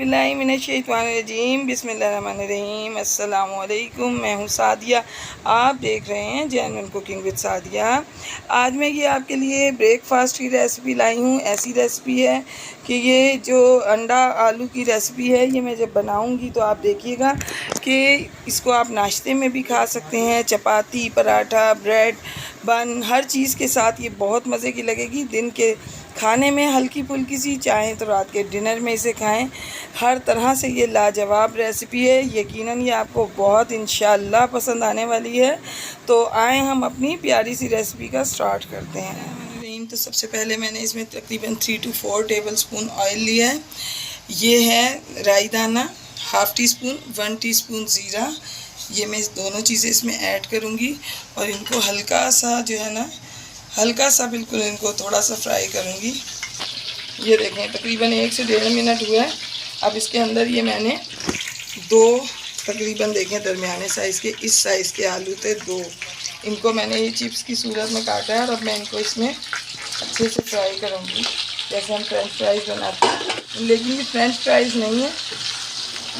बिस्मिल्लाहिर्रहमानिर्रहीम बिस्मिल्लाहिर्रहमानिर्रहीम अस्सलामुअलैकुम। मैं हूँ सादिया, आप देख रहे हैं जेन्युइन कुकिंग विद सादिया। आज मैं ये आपके लिए ब्रेकफास्ट की रेसिपी लाई हूँ। ऐसी रेसिपी है कि ये जो अंडा आलू की रेसिपी है, ये मैं जब बनाऊँगी तो आप देखिएगा कि इसको आप नाश्ते में भी खा सकते हैं, चपाती, पराठा, ब्रेड, बन, हर चीज़ के साथ ये बहुत मज़े की लगेगी। दिन के खाने में हल्की फुल्की सी, चाहें तो रात के डिनर में इसे खाएं। हर तरह से ये लाजवाब रेसिपी है। यकीनन ये आपको बहुत इंशाअल्लाह पसंद आने वाली है। तो आए हम अपनी प्यारी सी रेसिपी का स्टार्ट करते हैं। तो सबसे पहले मैंने इसमें तकरीबन 3 to 4 टेबलस्पून ऑयल लिया है। ये है राई दाना हाफ़ टी स्पून, 1 टीस्पून ज़ीरा। ये मैं दोनों चीज़ें इसमें ऐड करूँगी और इनको हल्का सा जो है ना, हल्का सा बिल्कुल इनको थोड़ा सा फ्राई करूँगी। ये देखें तकरीबन 1 से 1.5 मिनट हुआ है। अब इसके अंदर ये मैंने 2 तकरीबन देखें दरमियाने साइज़ के, इस साइज़ के आलू थे 2, इनको मैंने ये चिप्स की सूरत में काटा है और अब मैं इनको इसमें अच्छे से फ्राई करूँगी जैसे हम फ्रेंच फ्राइज़ बनाते हैं। लेकिन ये फ्रेंच फ्राइज़ नहीं है,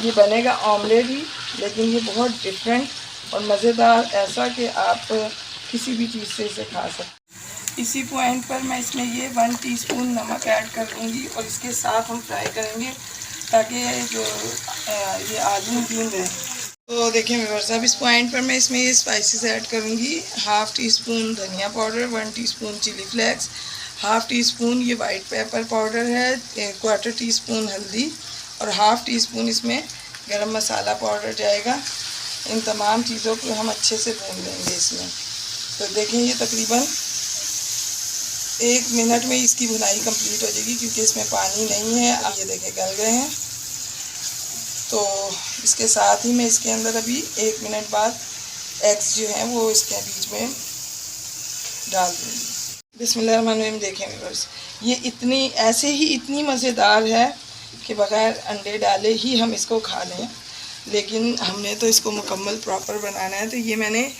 ये बनेगा ऑमलेट ही, लेकिन ये बहुत डिफरेंट और मज़ेदार, ऐसा कि आप किसी भी चीज़ से इसे खा सकते हैं। इसी पॉइंट पर मैं इसमें ये 1 टीस्पून नमक ऐड कर दूँगी और इसके साथ हम फ्राई करेंगे ताकि जो ये आलू भून रहे। तो देखिए व्यूअर्स, अब इस पॉइंट पर मैं इसमें ये स्पाइसेस ऐड करूँगी। हाफ़ टी स्पून धनिया powder, 1 teaspoon chilli flakes, half teaspoon ये वाइट पेपर पाउडर है, 1/4 टीस्पून हल्दी और हाफ़ टी स्पून इसमें गरम मसाला पाउडर जाएगा। इन तमाम चीज़ों को हम अच्छे से भून लेंगे इसमें। तो देखें ये तकरीबन 1 मिनट में इसकी भुनाई कंप्लीट हो जाएगी क्योंकि इसमें पानी नहीं है। अब ये देखें गल गए हैं। तो इसके साथ ही मैं इसके अंदर अभी 1 मिनट बाद एग्स जो हैं वो इसके बीच में डाल दूँगी। बिस्मिल्लाहिर्रहमानिर्रहीम। देखें व्यूअर्स, ये इतनी ऐसे ही इतनी मज़ेदार है कि बग़ैर अंडे डाले ही हम इसको खा लें, लेकिन हमने तो इसको मुकम्मल प्रॉपर बनाना है। तो ये मैंने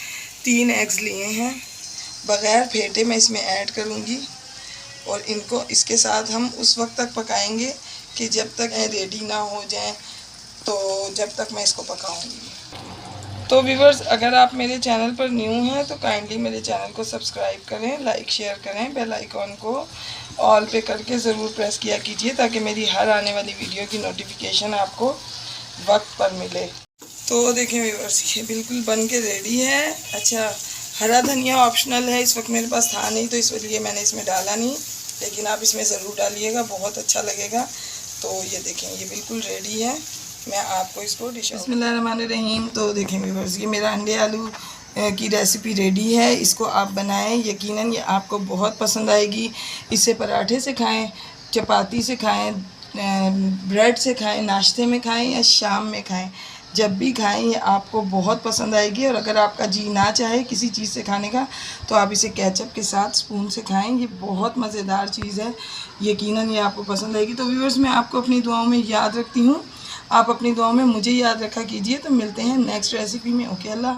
3 एग्स लिए हैं, बग़ैर फेंटे मैं इसमें ऐड करूँगी और इनको इसके साथ हम उस वक्त तक पकाएंगे कि जब तक रेडी ना हो जाएं, तो जब तक मैं इसको पकाऊंगी। तो व्यूअर्स, अगर आप मेरे चैनल पर न्यू हैं तो काइंडली मेरे चैनल को सब्सक्राइब करें, लाइक शेयर करें, बेल आइकॉन को ऑल पे करके ज़रूर प्रेस किया कीजिए ताकि मेरी हर आने वाली वीडियो की नोटिफिकेशन आपको वक्त पर मिले। तो देखें व्यूअर्स, ये बिल्कुल बन के रेडी है। अच्छा, हरा धनिया ऑप्शनल है, इस वक्त मेरे पास था नहीं तो इस लिए मैंने इसमें डाला नहीं, लेकिन आप इसमें ज़रूर डालिएगा, बहुत अच्छा लगेगा। तो ये देखें ये बिल्कुल रेडी है। मैं आपको इसको डिश बिस्मिल्लाहिर्रहमानिर्रहीम। तो देखें व्यूअर्स, ये मेरा अंडे आलू की रेसिपी रेडी है। इसको आप बनाएं, यकीनन ये आपको बहुत पसंद आएगी। इसे पराठे से खाएं, चपाती से खाएं, ब्रेड से खाएं, नाश्ते में खाएं या शाम में खाएं, जब भी खाएं ये आपको बहुत पसंद आएगी। और अगर आपका जी ना चाहे किसी चीज़ से खाने का तो आप इसे केचप के साथ स्पून से खाएं। ये बहुत मज़ेदार चीज़ है, यकीनन ये आपको पसंद आएगी। तो व्यूअर्स, मैं आपको अपनी दुआओं में याद रखती हूँ, आप अपनी दुआओं में मुझे याद रखा कीजिए। तो मिलते हैं नेक्स्ट रेसिपी में। ओके, अल्लाह।